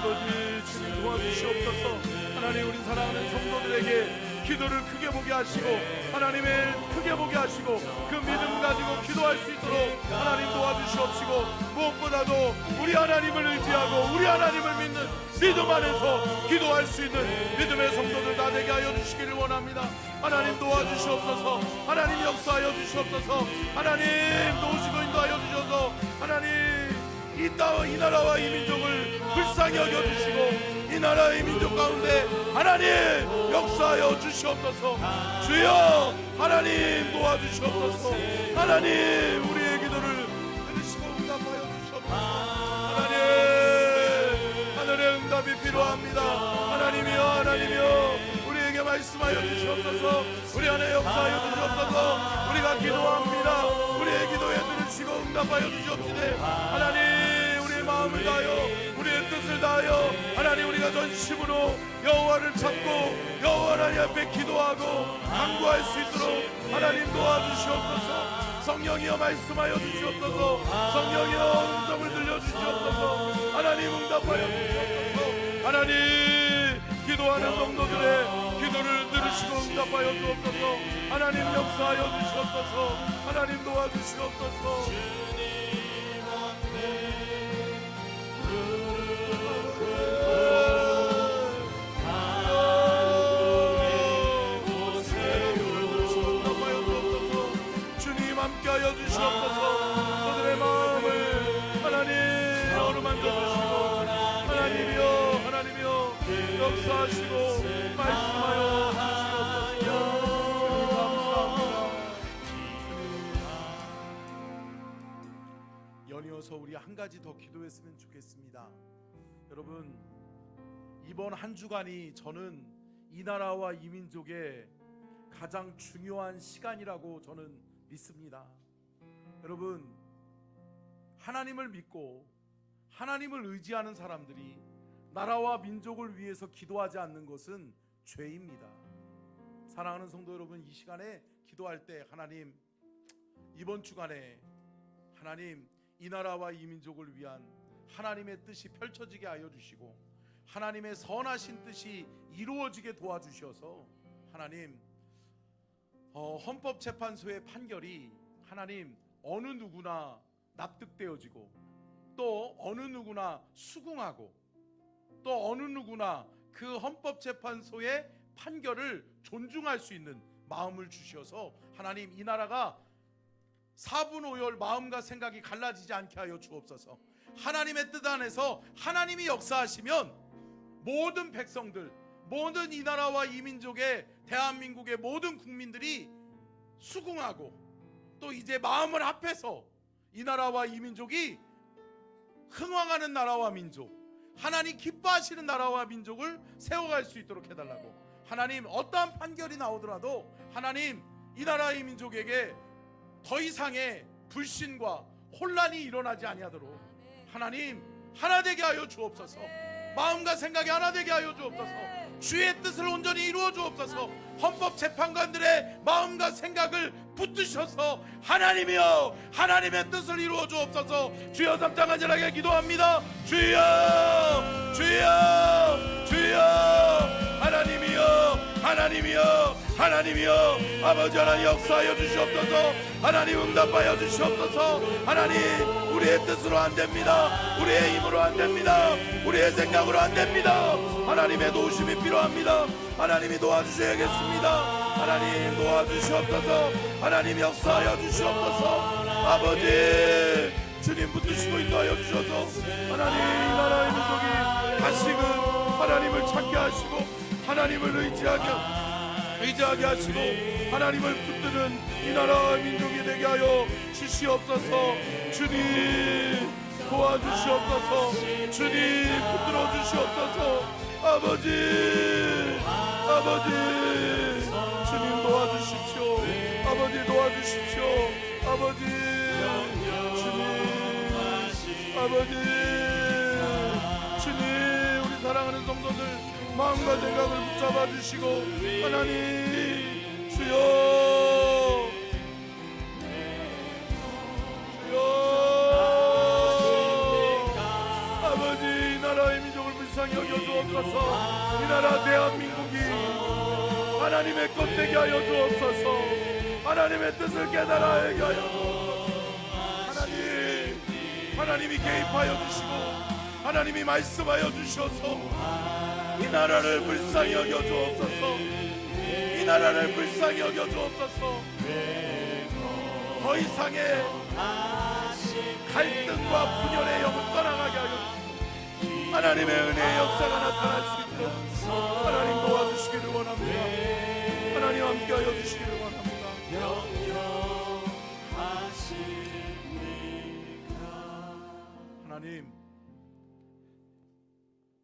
아버지, 주님 도와주시옵소서. 하나님, 우리 사랑하는 성도들에게 기도를 크게 보게 하시고, 하나님을 크게 보게 하시고, 그 믿음 가지고 기도할 수 있도록 하나님 도와주시옵시고, 무엇보다도 우리 하나님을 의지하고 우리 하나님을 믿는 믿음 안에서 기도할 수 있는 믿음의 성도들 다 되게 하여 주시기를 원합니다. 하나님 도와주시옵소서. 하나님 역사하여 주시옵소서. 하나님 도우시고 인도하여 주셔서 하나님 이 나라와 이 민족을 불쌍히 여겨주시고, 이 나라의 민족 가운데 하나님 역사하여 주시옵소서. 주여 하나님 도와주시옵소서. 하나님 우리의 기도를 들으시고 응답하여 주시옵소서. 하나님 하늘의 응답이 필요합니다. 하나님이여, 하나님이여, 우리에게 말씀하여 주시옵소서. 우리 안에 역사하여 주시옵소서. 우리가 기도합니다. 우리의 기도에 들으시고 응답하여 주시옵시되, 하나님 마음을 다하여 우리의 뜻을 다하여 하나님 우리가 전심으로 여호와를 찾고 여호와 하나님 앞에 기도하고 간구할 수 있도록 하나님 도와주시옵소서. 성령이여 말씀하여 주시옵소서. 성령이여 음성을 들려주시옵소서. 하나님 응답하여 주시옵소서. 하나님 기도하는 성도들의 기도를 들으시고 응답하여 주옵소서. 하나님 역사하여 주시옵소서. 하나님 도와주시옵소서. 주님 함께하여 주시옵소서. 그들의 마음을 하나님 어루만져 주시고, 하나님이여, 하나님이여 역사하시고 말씀하여 주시옵소서. 감사합니다. 연이어서 우리 한 가지 더 기도했으면 좋겠습니다. 여러분, 이번 한 주간이 저는 이 나라와 이 민족의 가장 중요한 시간이라고 저는 믿습니다. 여러분, 하나님을 믿고 하나님을 의지하는 사람들이 나라와 민족을 위해서 기도하지 않는 것은 죄입니다. 사랑하는 성도 여러분, 이 시간에 기도할 때 하나님, 이번 주간에 하나님 이 나라와 이 민족을 위한 하나님의 뜻이 펼쳐지게 하여 주시고 하나님의 선하신 뜻이 이루어지게 도와주셔서 하나님 헌법재판소의 판결이 하나님 어느 누구나 납득되어지고 또 어느 누구나 수긍하고 또 어느 누구나 그 헌법재판소의 판결을 존중할 수 있는 마음을 주셔서 하나님 이 나라가 4분 5열 마음과 생각이 갈라지지 않게 하여 주옵소서. 하나님의 뜻 안에서 하나님이 역사하시면 모든 백성들, 모든 이 나라와 이 민족의 대한민국의 모든 국민들이 수긍하고 또 이제 마음을 합해서 이 나라와 이 민족이 흥왕하는 나라와 민족, 하나님 기뻐하시는 나라와 민족을 세워갈 수 있도록 해달라고. 하나님 어떠한 판결이 나오더라도 하나님 이 나라 이 민족에게 더 이상의 불신과 혼란이 일어나지 아니하도록 하나님 하나 되게 하여 주옵소서. 마음과 생각이 하나 되게 하여 주옵소서. 주의 뜻을 온전히 이루어 주옵소서. 헌법재판관들의 마음과 생각을 붙드셔서 하나님이여 하나님의 뜻을 이루어 주옵소서. 주여 삼장 간절하게 기도합니다. 주여 주여 주여 하나님이여 하나님이여 하나님이여 아버지 하나님 역사하여 주시옵소서. 하나님 응답하여 주시옵소서. 하나님 우리의 뜻으로 안 됩니다. 우리의 힘으로 안 됩니다. 우리의 생각으로 안 됩니다. 하나님의 도우심이 필요합니다. 하나님이 도와주셔야겠습니다. 하나님 도와주시옵소서. 하나님 역사하여 주시옵소서. 아버지 주님 붙드시고 인도하여 주셔서 하나님 이 나라의 민족이 다시금 하나님을 찾게 하시고 하나님을 의지하게 하시고 하나님을 붙드는 이 나라 민족이 되게 하여 주시옵소서. 주님 도와주시옵소서. 주님 붙들어 주시옵소서. 아버지 주님 도와주십시오. 아버지 도와주십시오. 아버지 주님 아버지 주님 우리 사랑하는 성도들 마음과 생각을 붙잡아 주시고 하나님 주여 아버지 이 나라의 민족을 불쌍히 여겨 주옵소서. 이 나라 대한민국이 하나님의 것 되게 하여 주옵소서. 하나님의 뜻을 깨달아 하여 주옵소서. 하나님이 개입하여 주시고 하나님이 말씀하여 주셔서 이 나라를 불쌍히 여겨 주옵소서. 이 나라를 불쌍히 여겨 주옵소서. 더 이상의 갈등과 분열의 영을 떠나가게 하여 주시고 하나님의 은혜의 역사가 나타날 수 있도록 하나님 도와주시기를 원합니다. 하나님 함께하여 주시기를 원합니다. 하나님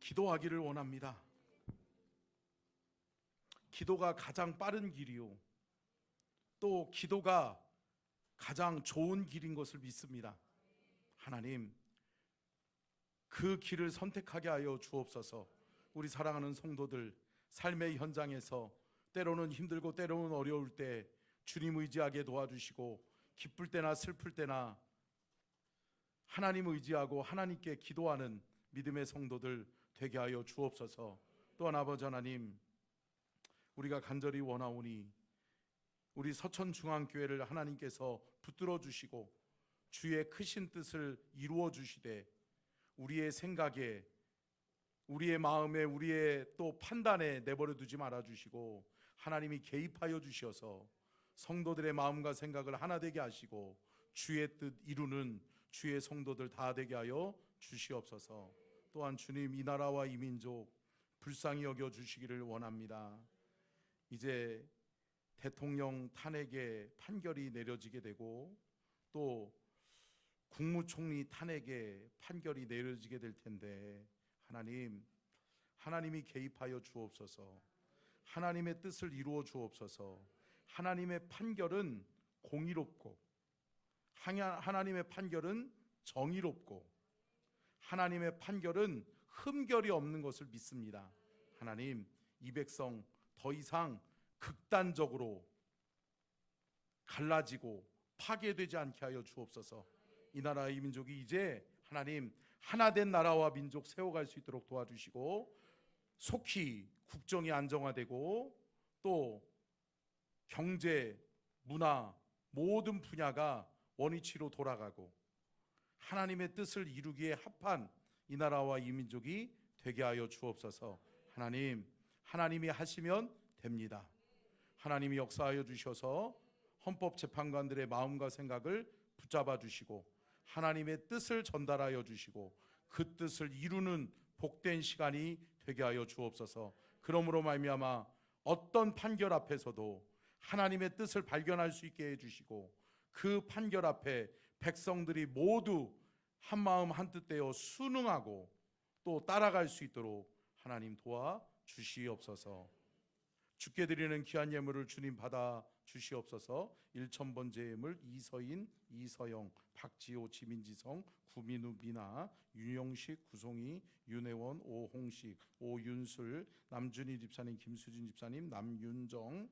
기도하기를 원합니다. 기도가 가장 빠른 길이요 또 기도가 가장 좋은 길인 것을 믿습니다. 하나님 그 길을 선택하게 하여 주옵소서. 우리 사랑하는 성도들 삶의 현장에서 때로는 힘들고 때로는 어려울 때 주님 의지하게 도와주시고 기쁠 때나 슬플 때나 하나님 의지하고 하나님께 기도하는 믿음의 성도들 되게 하여 주옵소서. 또한 아버지 하나님 우리가 간절히 원하오니 우리 서천중앙교회를 하나님께서 붙들어 주시고 주의 크신 뜻을 이루어 주시되 우리의 생각에 우리의 마음에 우리의 또 판단에 내버려 두지 말아 주시고 하나님이 개입하여 주셔서 성도들의 마음과 생각을 하나 되게 하시고 주의 뜻 이루는 주의 성도들 다 되게 하여 주시옵소서. 또한 주님 이 나라와 이 민족 불쌍히 여겨 주시기를 원합니다. 이제 대통령 탄핵의 판결이 내려지게 되고 또 국무총리 탄핵의 판결이 내려지게 될 텐데 하나님이 개입하여 주옵소서. 하나님의 뜻을 이루어 주옵소서. 하나님의 판결은 공의롭고 하나님의 판결은 정의롭고 하나님의 판결은 흠결이 없는 것을 믿습니다. 하나님, 이 백성 더 이상 극단적으로 갈라지고 파괴되지 않게 하여 주옵소서. 이 나라 이 민족이 이제 하나님 하나된 나라와 민족 세워갈 수 있도록 도와주시고, 속히 국정이 안정화되고 또 경제, 문화 모든 분야가 원위치로 돌아가고 하나님의 뜻을 이루기에 합한 이 나라와 이 민족이 되게 하여 주옵소서. 하나님, 하나님이 하시면 됩니다. 하나님이 역사하여 주셔서 헌법재판관들의 마음과 생각을 붙잡아 주시고 하나님의 뜻을 전달하여 주시고 그 뜻을 이루는 복된 시간이 되게 하여 주옵소서. 그러므로 말미암아 어떤 판결 앞에서도 하나님의 뜻을 발견할 수 있게 해주시고 그 판결 앞에 백성들이 모두 한마음 한뜻 되어 순응하고 또 따라갈 수 있도록 하나님 도와주시옵소서. 주께 드리는 귀한 예물을 주님 받아 주시옵소서. 1,000번 제예물 이서인, 이서영, 박지호, 지민지성, 구민우, 미나, 윤영식, 구송이, 윤혜원, 오홍식, 오윤술, 남준희 집사님, 김수진 집사님, 남윤정,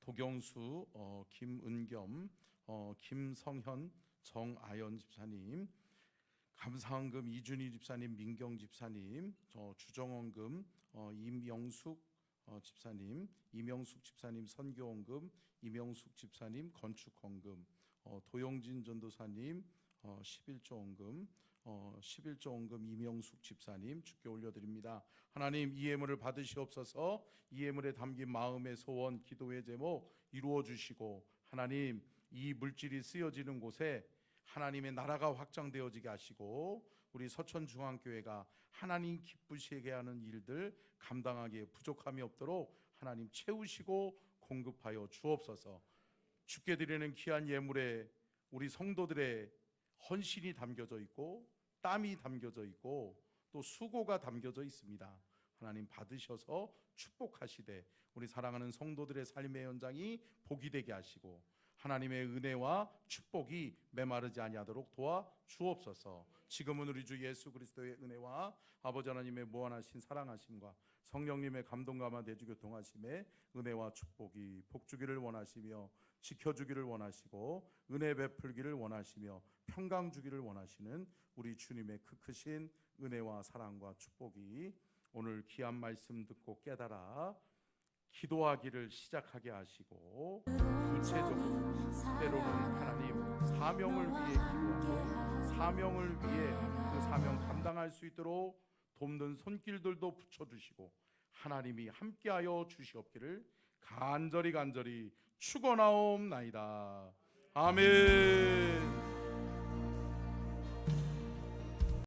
도경수, 김은겸, 김성현, 정아연 집사님, 감사헌금 이준희 집사님, 민경 집사님, 주정헌금 임영숙 집사님, 이명숙 집사님 선교헌금, 이명숙 집사님 건축헌금, 도용진 전도사님 11조 헌금, 11조 헌금 이명숙 집사님 주께 올려드립니다. 하나님, 이 예물을 받으시옵소서. 이 예물에 담긴 마음의 소원, 기도의 제목 이루어 주시고 하나님, 이 물질이 쓰여지는 곳에 하나님의 나라가 확장되어지게 하시고 우리 서천중앙교회가 하나님 기쁘시게 하는 일들 감당하기에 부족함이 없도록 하나님 채우시고 공급하여 주옵소서. 주께 드리는 귀한 예물에 우리 성도들의 헌신이 담겨져 있고 땀이 담겨져 있고 또 수고가 담겨져 있습니다. 하나님 받으셔서 축복하시되 우리 사랑하는 성도들의 삶의 현장이 복이 되게 하시고 하나님의 은혜와 축복이 메마르지 아니하도록 도와 주옵소서. 지금은 우리 주 예수 그리스도의 은혜와 아버지 하나님의 무한하신 사랑하심과 성령님의 감동감화 내주 교통하심의 은혜와 축복이 복주기를 원하시며 지켜주기를 원하시고 은혜 베풀기를 원하시며 평강 주기를 원하시는 우리 주님의 크신 은혜와 사랑과 축복이 오늘 귀한 말씀 듣고 깨달아 기도하기를 시작하게 하시고 구체적으로 때로는 하나님 사명을 위해 기도하고 사명을 위해 그 사명 감당할 수 있도록 돕는 손길들도 붙여주시고 하나님이 함께하여 주시옵기를 간절히 축원하옵나이다. 아멘.